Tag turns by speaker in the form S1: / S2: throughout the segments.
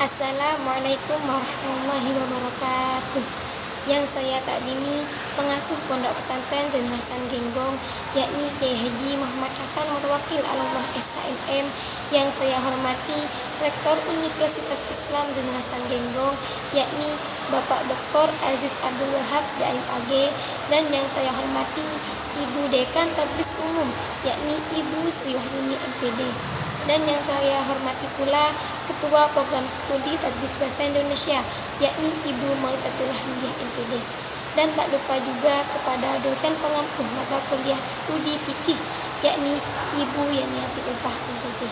S1: Assalamualaikum warahmatullahi wabarakatuh. Yang saya takdimi pengasuh Pondok Pesantren Zainul Hasan Genggong, yakni Kiai Haji Muhammad Hasan Mutawakil Allah SHMM. Yang saya hormati Rektor Universitas Islam Zainul Hasan Genggong, yakni Bapak Dr. Aziz Abdul Wahab DAIM.AG. Dan yang saya hormati Ibu Dekan Tadris Umum, yakni Ibu Sri Wahyuni MPD. Dan yang saya hormati pula Ketua Program Studi Tadris Bahasa Indonesia, yakni Ibu Maisatul Hamdiah MPD. Dan tak lupa juga kepada dosen pengampu mata kuliah studi fikih, yakni Ibu Yaniati Ulfah MPD.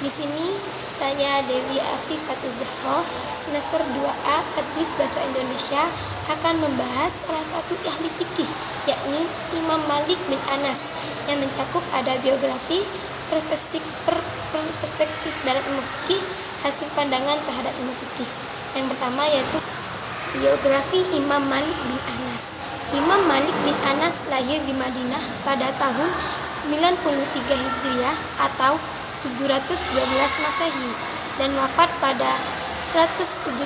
S1: Di sini saya Dewi Afifatul Zahra, semester 2A Tadris Bahasa Indonesia, akan membahas salah satu ahli fikih, yakni Imam Malik bin Anas, yang mencakup ada biografi, perspektif dalam ilmu fikih, hasil pandangan terhadap ilmu fikih. Yang pertama yaitu biografi Imam Malik bin Anas. Imam Malik bin Anas lahir di Madinah pada tahun 93 Hijriah atau 712 Masehi dan wafat pada 179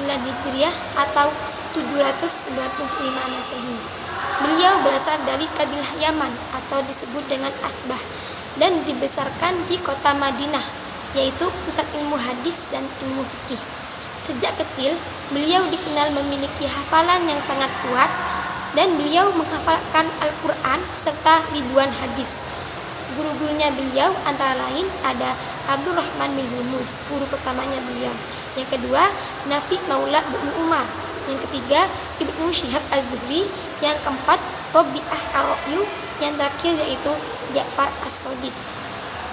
S1: Hijriah atau 795 Masehi. Beliau berasal dari kabilah Yaman atau disebut dengan Asbah dan dibesarkan di kota Madinah, yaitu pusat ilmu hadis dan ilmu fikih. Sejak kecil, beliau dikenal memiliki hafalan yang sangat kuat dan beliau menghafalkan Al-Quran serta ribuan hadis. Guru-gurunya beliau antara lain ada Abdurrahman bin Hurmuz, guru pertamanya beliau. Yang kedua, Nafi Maula bin Umar. Yang ketiga, Ibnu Syihab Az-Zuhri. Yang keempat, Robi'ah Ar-Ra'yu. Yang terakhir yaitu Ja'far As-Shadiq.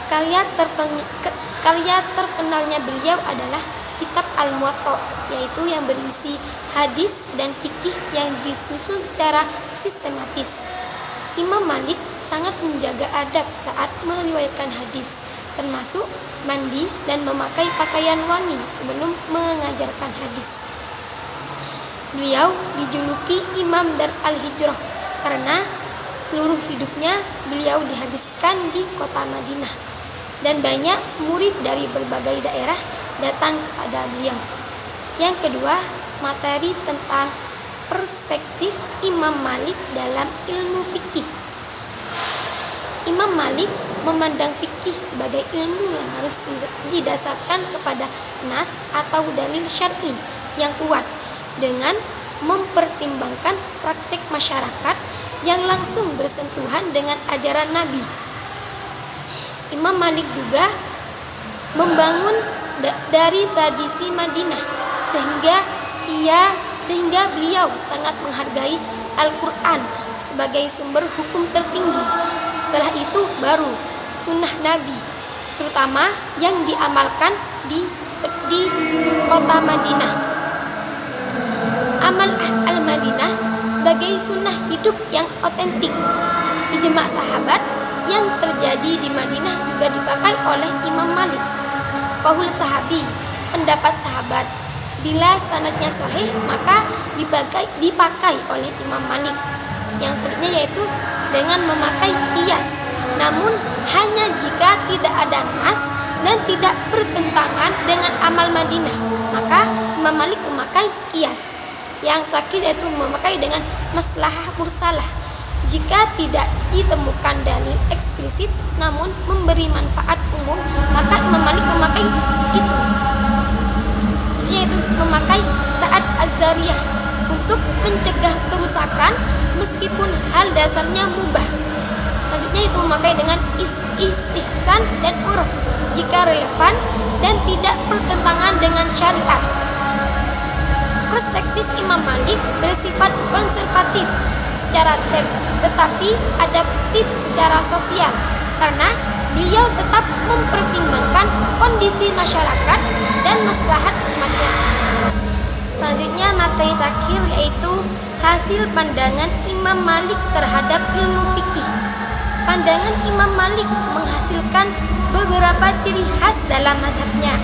S1: Karya terkenalnya beliau adalah Kitab Al-Muwatta, yaitu yang berisi hadis dan fikih yang disusun secara sistematis. Imam Malik sangat menjaga adab saat meriwayatkan hadis, termasuk mandi dan memakai pakaian wangi sebelum mengajarkan hadis. Beliau dijuluki Imam Dar al-Hijrah karena seluruh hidupnya beliau dihabiskan di kota Madinah dan banyak murid dari berbagai daerah datang kepada beliau. Yang kedua, materi tentang perspektif Imam Malik dalam ilmu fikih. Imam Malik memandang fikih sebagai ilmu yang harus didasarkan kepada nas atau dalil syar'i yang kuat dengan mempertimbangkan praktek masyarakat yang langsung bersentuhan dengan ajaran Nabi. Imam Malik juga membangun dari tradisi Madinah sehingga beliau sangat menghargai Al-Quran sebagai sumber hukum tertinggi. Setelah itu baru sunnah Nabi, terutama yang diamalkan di kota Madinah. Amal al-Madinah sebagai sunnah hidup yang otentik. Ijma' sahabat yang terjadi di Madinah juga dipakai oleh Imam Malik. Qaul sahabi, pendapat sahabat, bila sanadnya sahih maka dipakai oleh Imam Malik. Yang selanjutnya yaitu dengan memakai qiyas, namun hanya jika tidak ada nas dan tidak bertentangan dengan amal Madinah, maka Imam Malik memakai qiyas. Yang terakhir yaitu memakai dengan maslahah mursalah, jika tidak ditemukan dalil eksplisit namun memberi manfaat umum, maka Imam Malik memakai itu. Selanjutnya yaitu memakai saat az-zariyah untuk mencegah kerusakan meskipun hal dasarnya mubah. Selanjutnya itu memakai dengan istihsan dan urf jika relevan dan tidak bertentangan dengan syariat. Perspektif Imam Malik bersifat konservatif secara teks tetapi adaptif secara sosial karena beliau tetap mempertimbangkan kondisi masyarakat dan maslahat umatnya. Selanjutnya materi terakhir yaitu hasil pandangan Imam Malik terhadap ilmu fikih. Pandangan Imam Malik menghasilkan beberapa ciri khas dalam mazhabnya,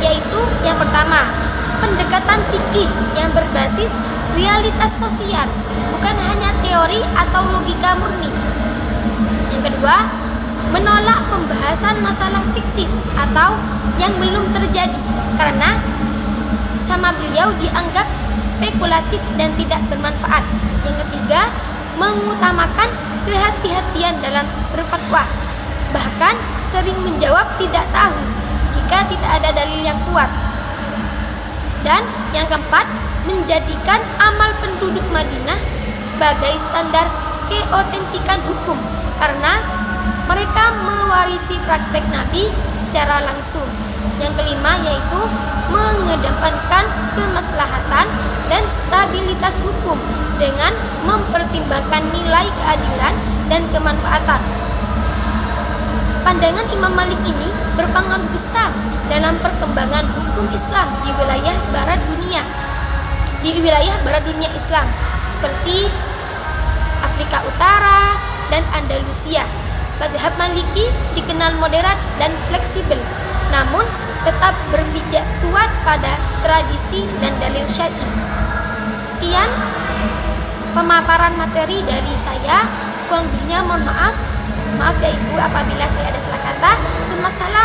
S1: yaitu yang pertama, pendekatan fikih yang berbasis realitas sosial, bukan hanya teori atau logika murni. Yang kedua, menolak pembahasan masalah fiktif atau yang belum terjadi karena beliau dianggap spekulatif dan tidak bermanfaat. Yang ketiga, mengutamakan kehati-hatian dalam berfatwa, bahkan sering menjawab tidak tahu jika tidak ada dalil yang kuat. Dan yang keempat, menjadikan amal penduduk Madinah sebagai standar keotentikan hukum karena mereka mewarisi praktek Nabi secara langsung. Yang kelima yaitu mengedepankan kemaslahatan dan stabilitas hukum dengan mempertimbangkan nilai keadilan dan kemanfaatan. Pandangan Imam Malik ini berpengaruh besar dalam perkembangan hukum Islam di wilayah barat dunia Islam seperti Afrika Utara dan Andalusia. Mazhab Maliki dikenal moderat dan fleksibel, namun tetap berpijak kuat pada tradisi dan dalil syar'i. Sekian pemaparan materi dari saya. Kurang lebihnya mohon maaf. Maaf ya Ibu apabila saya ada salah kata. Summa salam.